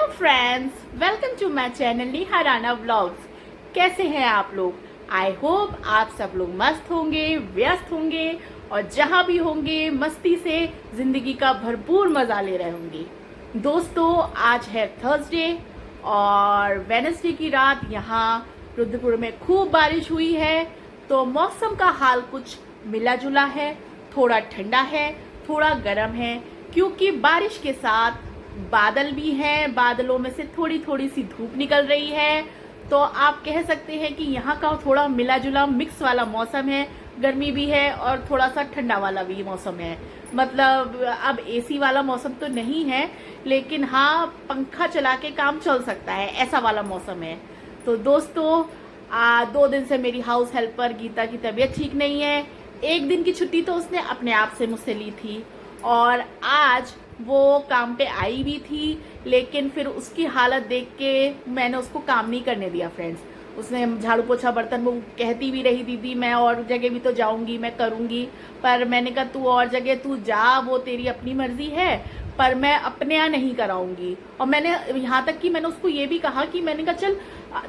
Hello friends, welcome to my channel Niharana vlogs. कैसे हैं आप लोग? आई होप आप सब लोग मस्त होंगे, व्यस्त होंगे और जहां भी होंगे मस्ती से जिंदगी का भरपूर मजा ले रहे होंगे। दोस्तों, आज है थर्सडे और वेडनेसडे की रात यहाँ रुद्रपुर में खूब बारिश हुई है। तो मौसम का हाल कुछ मिला जुला है, थोड़ा ठंडा है, थोड़ा गर्म है, क्योंकि बारिश के साथ बादल भी हैं। बादलों में से थोड़ी थोड़ी सी धूप निकल रही है। तो आप कह सकते हैं कि यहाँ का थोड़ा मिला जुला मिक्स वाला मौसम है। गर्मी भी है और थोड़ा सा ठंडा वाला भी मौसम है। मतलब अब एसी वाला मौसम तो नहीं है, लेकिन हाँ, पंखा चला के काम चल सकता है, ऐसा वाला मौसम है। तो दोस्तों, 2 दिन से मेरी हाउस हेल्पर गीता की तबीयत ठीक नहीं है। एक दिन की छुट्टी तो उसने अपने आप से मुझसे ली थी और आज वो काम पे आई भी थी, लेकिन फिर उसकी हालत देख के मैंने उसको काम नहीं करने दिया फ्रेंड्स। उसने झाड़ू पोछा बर्तन, वो कहती भी रही दीदी मैं और जगह भी तो जाऊंगी, मैं करूंगी। पर मैंने कहा तू और जगह तू जा, वो तेरी अपनी मर्जी है, पर मैं अपने यहाँ नहीं कराऊंगी। और मैंने यहाँ तक कि मैंने उसको ये भी कहा कि मैंने कहा चल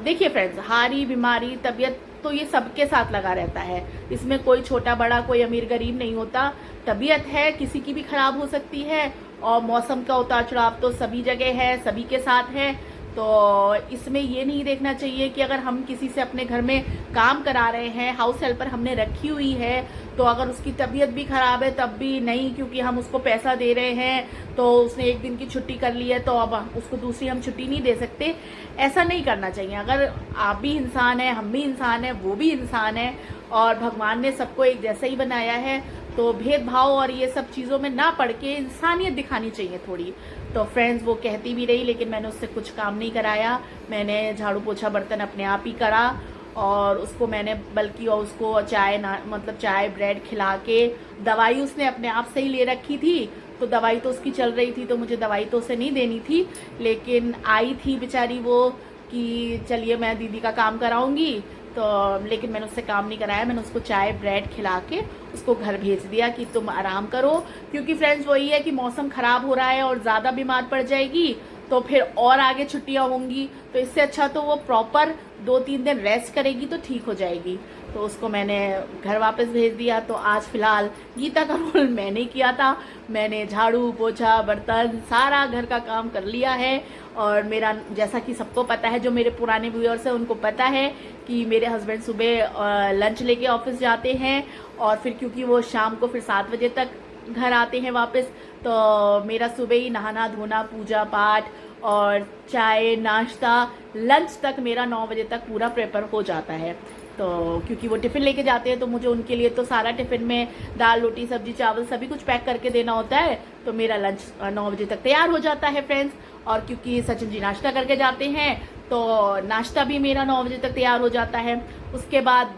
देखिए फ्रेंड्स, हारी बीमारी तबीयत तो ये सबके साथ लगा रहता है। इसमें कोई छोटा बड़ा, कोई अमीर गरीब नहीं होता। तबीयत है, किसी की भी खराब हो सकती है और मौसम का उतार चढ़ाव तो सभी जगह है, सभी के साथ है। तो इसमें ये नहीं देखना चाहिए कि अगर हम किसी से अपने घर में काम करा रहे हैं, हाउस हेल्पर हमने रखी हुई है, तो अगर उसकी तबीयत भी खराब है तब भी नहीं, क्योंकि हम उसको पैसा दे रहे हैं तो उसने एक दिन की छुट्टी कर ली है तो अब उसको दूसरी हम छुट्टी नहीं दे सकते। ऐसा नहीं करना चाहिए। अगर आप भी इंसान हैं, हम भी इंसान हैं, वो भी इंसान है और भगवान ने सबको एक जैसा ही बनाया है, तो भेदभाव और ये सब चीज़ों में ना पड़ के इंसानियत दिखानी चाहिए थोड़ी। तो फ्रेंड्स, वो कहती भी रही, लेकिन मैंने उससे कुछ काम नहीं कराया। मैंने झाड़ू पोछा बर्तन अपने आप ही करा और उसको मैंने बल्कि और उसको चाय ना मतलब चाय ब्रेड खिला के, दवाई उसने अपने आप से ही ले रखी थी, तो दवाई तो उसकी चल रही थी, तो मुझे दवाई तो उसे नहीं देनी थी। लेकिन आई थी बेचारी वो कि चलिए मैं दीदी का काम कराऊंगी, तो लेकिन मैंने उससे काम नहीं कराया। मैंने उसको चाय ब्रेड खिला के उसको घर भेज दिया कि तुम आराम करो, क्योंकि फ्रेंड्स वही है कि मौसम खराब हो रहा है और ज़्यादा बीमार पड़ जाएगी तो फिर और आगे छुट्टियां होंगी। तो इससे अच्छा तो वो प्रॉपर 2-3 दिन रेस्ट करेगी तो ठीक हो जाएगी। तो उसको मैंने घर वापस भेज दिया। तो आज फिलहाल गीता का रोल मैंने किया था। मैंने झाड़ू पोछा बर्तन सारा घर का काम कर लिया है। और मेरा, जैसा कि सबको पता है, जो मेरे पुराने व्यूअर्स हैं उनको पता है कि मेरे हस्बैंड सुबह लंच लेके ऑफिस जाते हैं और फिर क्योंकि वो शाम को फिर 7 बजे तक घर आते हैं वापस, तो मेरा सुबह ही नहाना धोना, पूजा पाठ और चाय नाश्ता, लंच तक मेरा 9 बजे तक पूरा प्रेपर हो जाता है। तो क्योंकि वो टिफ़िन लेके जाते हैं तो मुझे उनके लिए तो सारा टिफ़िन में दाल रोटी सब्जी चावल सभी कुछ पैक करके देना होता है। तो मेरा लंच 9 बजे तक तैयार हो जाता है फ्रेंड्स। और क्योंकि सचिन जी नाश्ता करके जाते हैं तो नाश्ता भी मेरा 9 बजे तक तैयार हो जाता है। उसके बाद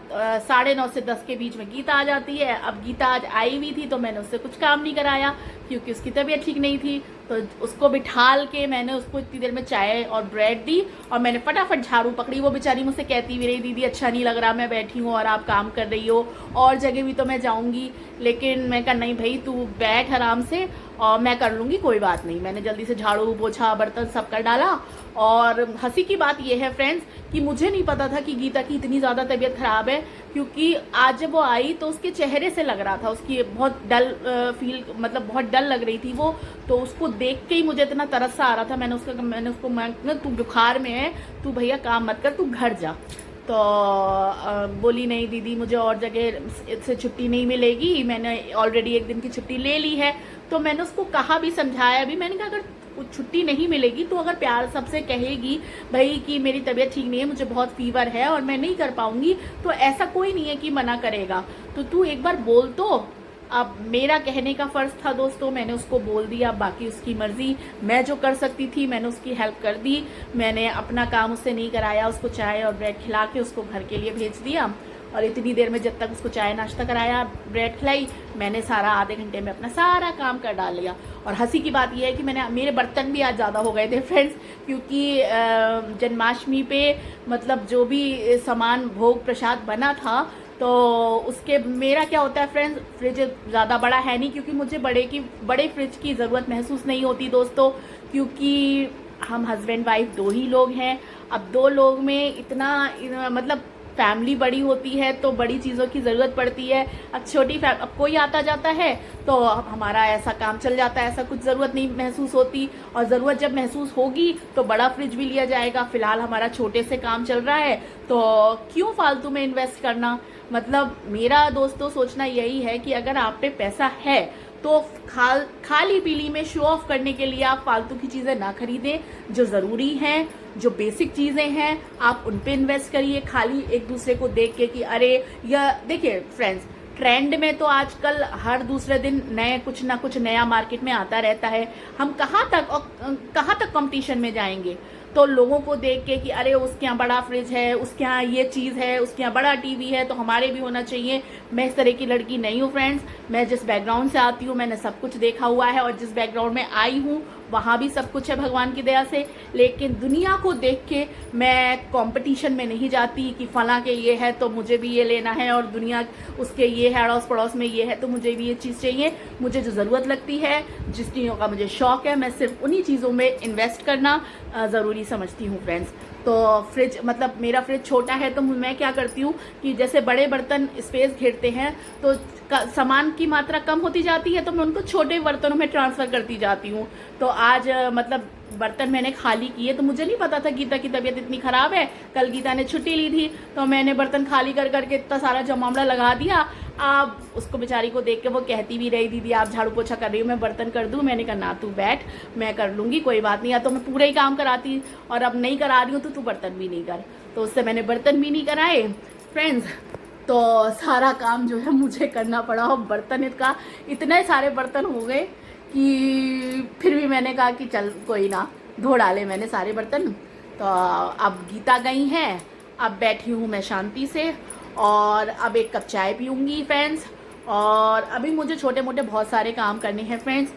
9:30 से 10 के बीच में गीता आ जाती है। अब गीता आज आई हुई थी तो मैंने उससे कुछ काम नहीं कराया क्योंकि उसकी तबीयत ठीक नहीं थी। तो उसको बिठाल के मैंने उसको इतनी देर में चाय और ब्रेड दी और मैंने फटाफट झाड़ू पकड़ी। वो बेचारी मुझसे कहती भी रही दीदी अच्छा नहीं लग रहा, मैं बैठी हूँ और आप काम कर रही हो, और जगह भी तो मैं जाऊँगी। लेकिन मैं कहा नहीं भाई, तू बैठ आराम से और मैं कर लूँगी, कोई बात नहीं। मैंने जल्दी से झाड़ू पोछा बर्तन सब कर डाला। और हंसी की बात यह है फ्रेंड्स कि मुझे नहीं पता था कि गीता की इतनी ज़्यादा तबीयत खराब है, क्योंकि आज जब वो आई तो उसके चेहरे से लग रहा था, उसकी बहुत डल मतलब बहुत डल लग रही थी वो। तो उसको देख के ही मुझे इतना तरस सा आ रहा था। मैंने उसको तू बुखार में है, तू भैया काम मत कर, तू घर जा। तो बोली नहीं दीदी मुझे और जगह से छुट्टी नहीं मिलेगी, मैंने ऑलरेडी एक दिन की छुट्टी ले ली है। तो मैंने उसको कहा भी, समझाया भी। मैंने कहा अगर छुट्टी नहीं मिलेगी तो अगर प्यार सबसे कहेगी भाई कि मेरी तबीयत ठीक नहीं है, मुझे बहुत फीवर है और मैं नहीं कर पाऊंगी, तो ऐसा कोई नहीं है कि मना करेगा। तो तू एक बार बोल तो। अब मेरा कहने का फर्ज था दोस्तों, मैंने उसको बोल दिया, बाकी उसकी मर्जी। मैं जो कर सकती थी मैंने उसकी हेल्प कर दी। मैंने अपना काम उससे नहीं कराया, उसको चाय और ब्रेड खिला के उसको घर के लिए भेज दिया। और इतनी देर में जब तक उसको चाय नाश्ता कराया, ब्रेड खिलाई, मैंने सारा आधे घंटे में अपना सारा काम कर डाल लिया। और हंसी की बात यह है कि मेरे बर्तन भी आज ज़्यादा हो गए थे फ्रेंड्स, क्योंकि जन्माष्टमी पे मतलब जो भी सामान भोग प्रसाद बना था तो उसके मेरा क्या होता है फ्रेंड्स, फ्रिज ज़्यादा बड़ा है नहीं, क्योंकि मुझे बड़े फ्रिज की ज़रूरत महसूस नहीं होती दोस्तों, क्योंकि हम हस्बैंड वाइफ 2 ही लोग हैं। अब 2 लोग में इतना मतलब फैमिली बड़ी होती है तो बड़ी चीज़ों की ज़रूरत पड़ती है। अब कोई आता जाता है तो हमारा ऐसा काम चल जाता है, ऐसा कुछ ज़रूरत नहीं महसूस होती। और ज़रूरत जब महसूस होगी तो बड़ा फ्रिज भी लिया जाएगा। फ़िलहाल हमारा छोटे से काम चल रहा है तो क्यों फालतू में इन्वेस्ट करना। मतलब मेरा दोस्तों सोचना यही है कि अगर आप पे पैसा है तो खाली पीली में शो ऑफ करने के लिए आप फालतू की चीज़ें ना खरीदें। जो ज़रूरी हैं, जो बेसिक चीज़ें हैं, आप उन पे इन्वेस्ट करिए। खाली एक दूसरे को देख के कि अरे या देखिए फ्रेंड्स, ट्रेंड में तो आजकल हर दूसरे दिन कुछ ना कुछ नया मार्केट में आता रहता है। हम कहाँ तक कंपटीशन में जाएंगे। तो लोगों को देख के कि अरे उसके यहाँ बड़ा फ्रिज है, उसके यहाँ ये चीज़ है, उसके यहाँ बड़ा टीवी है तो हमारे भी होना चाहिए। मैं इस तरह की लड़की नहीं हूँ फ्रेंड्स। मैं जिस बैकग्राउंड से आती हूँ मैंने सब कुछ देखा हुआ है और जिस बैकग्राउंड में आई हूँ वहाँ भी सब कुछ है भगवान की दया से। लेकिन दुनिया को देख के मैं कंपटीशन में नहीं जाती कि फला के ये है तो मुझे भी ये लेना है और दुनिया उसके ये है, अड़ोस पड़ोस में ये है तो मुझे भी ये चीज़ चाहिए। मुझे जो ज़रूरत लगती है, जिस चीज़ों का मुझे शौक है, मैं सिर्फ उन्हीं चीज़ों में इन्वेस्ट करना ज़रूरी समझती हूँ फ्रेंड्स। तो फ्रिज मतलब मेरा फ्रिज छोटा है तो मैं क्या करती हूँ कि जैसे बड़े बर्तन स्पेस घेरते हैं तो सामान की मात्रा कम होती जाती है तो मैं उनको छोटे बर्तनों में ट्रांसफ़र करती जाती हूँ। तो आज मतलब बर्तन मैंने खाली किए तो मुझे नहीं पता था गीता की तबीयत इतनी ख़राब है। कल गीता ने छुट्टी ली थी तो मैंने बर्तन खाली कर करके इतना सारा जमावड़ा लगा दिया। अब उसको बेचारी को देख के वो कहती भी रही, दीदी आप झाड़ू पोछा कर रही हो, मैं बर्तन कर दूँ। मैंने कहा ना तू बैठ, मैं कर लूँगी, कोई बात नहीं। या तो मैं पूरा ही काम कराती और अब नहीं करा रही हूँ तो तू बर्तन भी नहीं कर। तो उससे मैंने बर्तन भी नहीं कराए फ्रेंड्स। तो सारा काम जो है मुझे करना पड़ा और बर्तन इतने सारे बर्तन हो गए कि फिर भी मैंने कहा कि चल कोई ना, धो डाले मैंने सारे बर्तन। तो अब गीता गई हैं, अब बैठी हूँ मैं शांति से और अब एक कप चाय पीऊँगी फ्रेंड्स। और अभी मुझे छोटे मोटे बहुत सारे काम करने हैं फ्रेंड्स।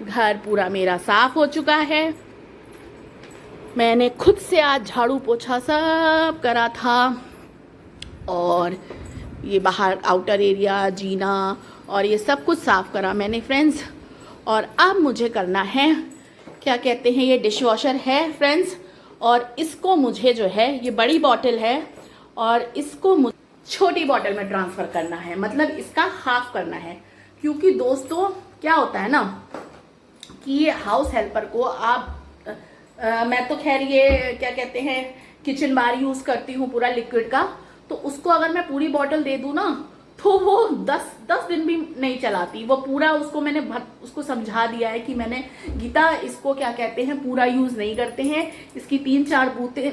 घर पूरा मेरा साफ हो चुका है। मैंने खुद से आज झाड़ू पोछा सब करा था और ये बाहर आउटर एरिया, जीना और ये सब कुछ साफ़ करा मैंने फ्रेंड्स। और अब मुझे करना है, क्या कहते हैं, ये डिश वॉशर है फ्रेंड्स और इसको मुझे जो है, ये बड़ी बॉटल है और इसको मुझे छोटी बॉटल में ट्रांसफ़र करना है, मतलब इसका हाफ करना है। क्योंकि दोस्तों क्या होता है ना कि ये हाउस हेल्पर को आप मैं तो खैर ये क्या कहते हैं किचन बार यूज़ करती हूँ पूरा लिक्विड का, तो उसको अगर मैं पूरी बॉटल दे दूँ ना तो वो 10 दिन भी नहीं चलाती। वो पूरा उसको मैंने उसको समझा दिया है कि मैंने गीता इसको क्या कहते हैं पूरा यूज़ नहीं करते हैं। इसकी 3-4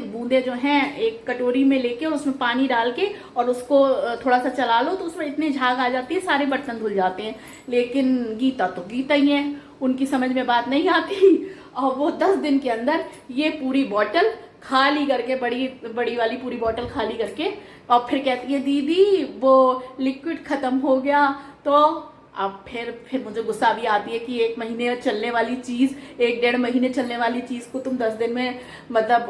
बूंदे जो हैं एक कटोरी में लेके और उसमें पानी डाल के और उसको थोड़ा सा चला लो तो उसमें इतनी झाग आ जाती है, सारे बर्तन धुल जाते हैं। लेकिन गीता तो गीता ही है, उनकी समझ में बात नहीं आती और वो 10 दिन के अंदर ये पूरी बॉटल खाली करके, बड़ी वाली पूरी बॉटल खाली करके और फिर कहती है दीदी वो लिक्विड ख़त्म हो गया। तो अब फिर मुझे गुस्सा भी आती है कि 1 महीने चलने वाली चीज़, 1-1.5 महीने चलने वाली चीज़ को तुम 10 दिन में मतलब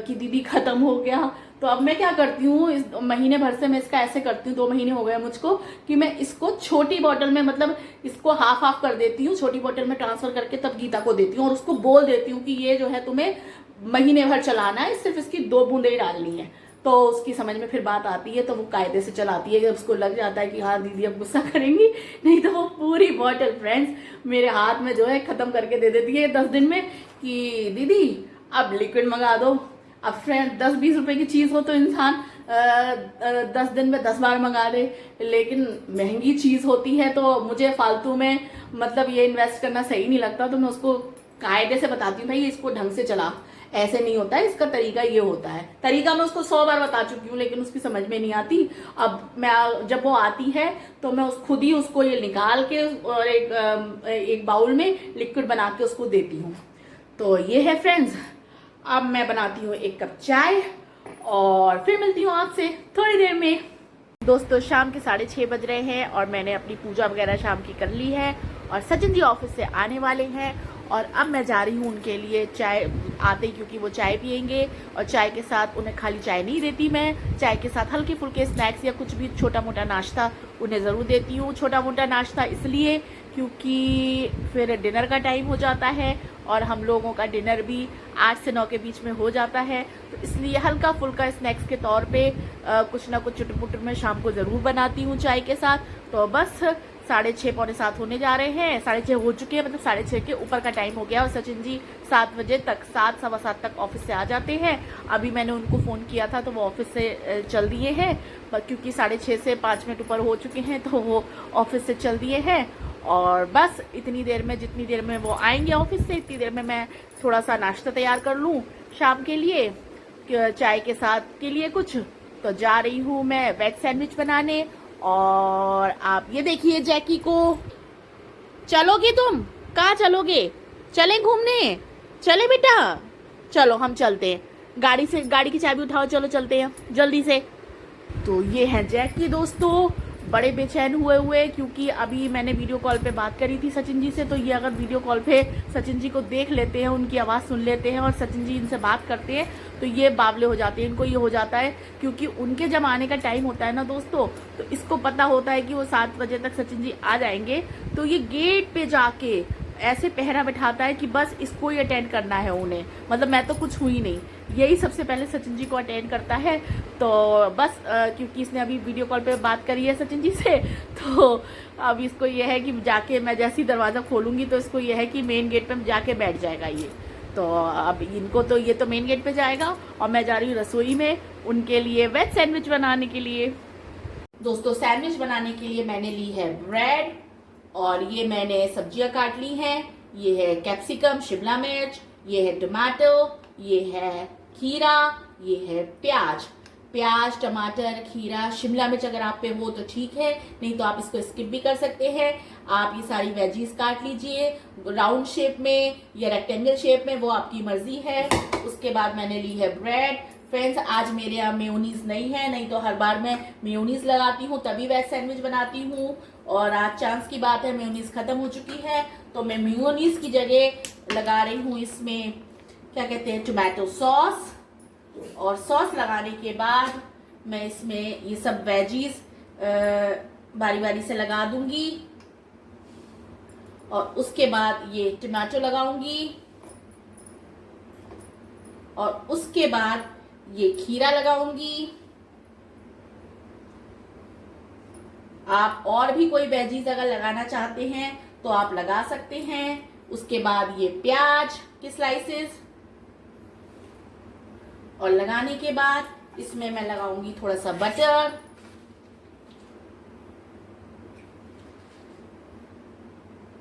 कि दीदी ख़त्म हो गया। तो अब मैं क्या करती हूँ, इस महीने भर से मैं इसका ऐसे करती हूँ, 2 महीने हो गए मुझको, कि मैं इसको छोटी बॉटल में मतलब इसको हाफ कर देती हूँ, छोटी बॉटल में ट्रांसफ़र करके तब गीता को देती हूँ और उसको बोल देती हूँ कि ये जो है तुम्हें महीने भर चलाना है, सिर्फ इसकी 2 बूंदें ही डालनी है। तो उसकी समझ में फिर बात आती है तो वो कायदे से चलाती है। जब उसको लग जाता है कि हाँ दीदी अब गुस्सा करेंगी, नहीं तो वो पूरी बॉटल फ्रेंड्स मेरे हाथ में जो है ख़त्म करके दे देती है 10 दिन में कि दीदी अब लिक्विड मंगा दो। अब फ्रेंड 10-20 रुपए की चीज़ हो तो इंसान 10 दिन में 10 बार मंगा दे, लेकिन महंगी चीज़ होती है तो मुझे फालतू में मतलब ये इन्वेस्ट करना सही नहीं लगता। तो मैं उसको कायदे से बताती हूँ भाई इसको ढंग से चला, ऐसे नहीं होता है, इसका तरीका ये होता है। तरीका मैं उसको 100 बार बता चुकी हूँ लेकिन उसकी समझ में नहीं आती। अब मैं जब वो आती है तो मैं खुद ही उसको ये निकाल के और एक बाउल में लिक्विड बना के उसको देती हूँ। तो ये है फ्रेंड्स, अब मैं बनाती हूँ 1 कप चाय और फिर मिलती हूँ आपसे थोड़ी देर में। दोस्तों शाम के 6:30 बज रहे हैं और मैंने अपनी पूजा वगैरह शाम की कर ली है और सचिन जी ऑफिस से आने वाले हैं और अब मैं जा रही हूँ उनके लिए चाय आते ही, क्योंकि वो चाय पियेंगे और चाय के साथ उन्हें खाली चाय नहीं देती मैं, चाय के साथ हल्के फुल्के स्नैक्स या कुछ भी छोटा मोटा नाश्ता उन्हें ज़रूर देती हूँ। छोटा मोटा नाश्ता इसलिए क्योंकि फिर डिनर का टाइम हो जाता है और हम लोगों का डिनर भी 8 से 9 के बीच में हो जाता है। तो इसलिए हल्का फुल्का स्नैक्स के तौर पे कुछ ना कुछ चुटपुट मैं शाम को ज़रूर बनाती हूँ चाय के साथ। तो बस 6:30 पौने 7 होने जा रहे हैं, 6:30 हो चुके हैं, मतलब 6:30 के ऊपर का टाइम हो गया। और सचिन जी 7 बजे तक, 7 सवा 7 तक ऑफिस से आ जाते हैं। अभी मैंने उनको फ़ोन किया था तो वो ऑफिस से चल दिए हैं, क्योंकि 6:30 से 5 मिनट ऊपर हो चुके हैं तो वो ऑफिस से चल दिए हैं। और बस इतनी देर में, जितनी देर में वो आएंगे ऑफिस से, इतनी देर में मैं थोड़ा सा नाश्ता तैयार कर लूँ शाम के लिए, चाय के साथ के लिए कुछ। तो जा रही हूँ मैं वेज सैंडविच बनाने। और आप ये देखिए जैकी को, चलोगे तुम? कहाँ चलोगे? चले घूमने? चले बेटा, चलो हम चलते हैं। गाड़ी से, गाड़ी की चाबी उठाओ, चलो चलते हैं जल्दी से। तो ये है जैकी दोस्तों, बड़े बेचैन हुए क्योंकि अभी मैंने वीडियो कॉल पे बात करी थी सचिन जी से। तो ये अगर वीडियो कॉल पे सचिन जी को देख लेते हैं, उनकी आवाज़ सुन लेते हैं और सचिन जी इनसे बात करते हैं तो ये बावले हो जाते हैं। इनको ये हो जाता है क्योंकि उनके जब आने का टाइम होता है ना दोस्तों, तो इसको पता होता है कि वो 7 बजे तक सचिन जी आ जाएंगे। तो ये गेट पे जाके ऐसे पहरा बैठाता है कि बस इसको ही अटेंड करना है उन्हें, मतलब मैं तो कुछ हुई नहीं, यही सबसे पहले सचिन जी को अटेंड करता है। तो बस क्योंकि इसने अभी वीडियो कॉल पे बात करी है सचिन जी से, तो अब इसको ये है कि जाके मैं जैसे ही दरवाज़ा खोलूँगी तो इसको ये है कि मेन गेट पे जाके बैठ जाएगा ये। तो अब इनको तो ये तो मेन गेट पे जाएगा और मैं जा रही हूँ रसोई में उनके लिए वेज सैंडविच बनाने के लिए। दोस्तों सैंडविच बनाने के लिए मैंने ली है ब्रेड, और ये मैंने सब्जियां काट ली हैं। ये है कैप्सिकम, शिमला मिर्च, ये है टमाटो, ये है खीरा, ये है प्याज। प्याज, टमाटर, खीरा, शिमला मिर्च अगर आप पे हो तो ठीक है, नहीं तो आप इसको स्किप भी कर सकते हैं। आप ये सारी वेजीज काट लीजिए राउंड शेप में या रेक्टेंगल शेप में, वो आपकी मर्जी है। उसके बाद मैंने ली है ब्रेड। फ्रेंड्स आज मेरे यहाँ मेयोनीज नहीं है, नहीं तो हर बार मैं मेयोनीज लगाती हूँ तभी वेज सैंडविच बनाती हूँ। और आज चांस की बात है मेयोनीज खत्म हो चुकी है, तो मैं मेयोनीज की जगह लगा रही हूँ इसमें क्या कहते हैं, टोमेटो सॉस। और सॉस लगाने के बाद मैं इसमें ये सब वेजीज बारी बारी से लगा दूंगी। और उसके बाद ये टमाटो लगाऊंगी और उसके बाद ये खीरा लगाऊंगी। आप और भी कोई वेजीज अगर लगाना चाहते हैं तो आप लगा सकते हैं। उसके बाद ये प्याज के स्लाइसेस, और लगाने के बाद इसमें मैं लगाऊंगी थोड़ा सा बटर।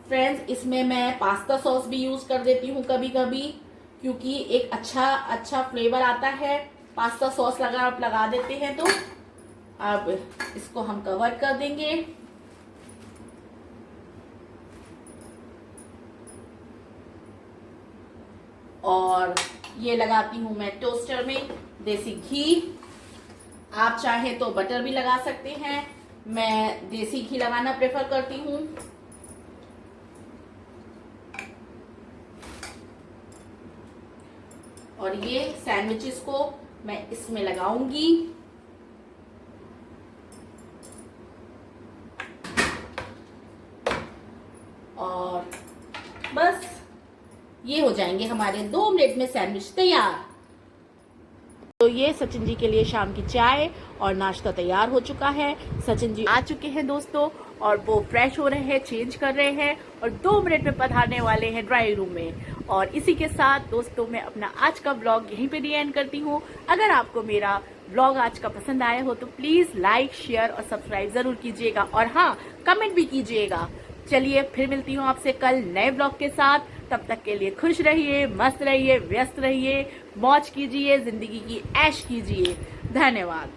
फ्रेंड्स इसमें मैं पास्ता सॉस भी यूज कर देती हूँ कभी कभी, क्योंकि एक अच्छा फ्लेवर आता है पास्ता सॉस अगर आप लगा देते हैं तो। अब इसको हम कवर कर देंगे। और ये लगाती हूँ मैं टोस्टर में देसी घी। आप चाहे तो बटर भी लगा सकते हैं, मैं देसी घी लगाना प्रेफर करती हूँ। और ये सैंडविचेस को मैं इसमें लगाऊंगी। और बस ये हो जाएंगे हमारे 2 मिनट में सैंडविच तैयार। तो ये सचिन जी के लिए शाम की चाय और नाश्ता तैयार हो चुका है। सचिन जी आ चुके हैं दोस्तों, और वो फ्रेश हो रहे हैं, चेंज कर रहे हैं और 2 मिनट में पधारने वाले हैं ड्राइंग रूम में। और इसी के साथ दोस्तों मैं अपना आज का ब्लॉग यहीं पे दी एंड करती हूँ। अगर आपको मेरा ब्लॉग आज का पसंद आया हो तो प्लीज लाइक, शेयर और सब्सक्राइब जरूर कीजिएगा, और हाँ कमेंट भी कीजिएगा। चलिए फिर मिलती हूँ आपसे कल नए ब्लॉग के साथ। तब तक के लिए खुश रहिए, मस्त रहिए, व्यस्त रहिए, मौज कीजिए, जिंदगी की ऐश कीजिए। धन्यवाद।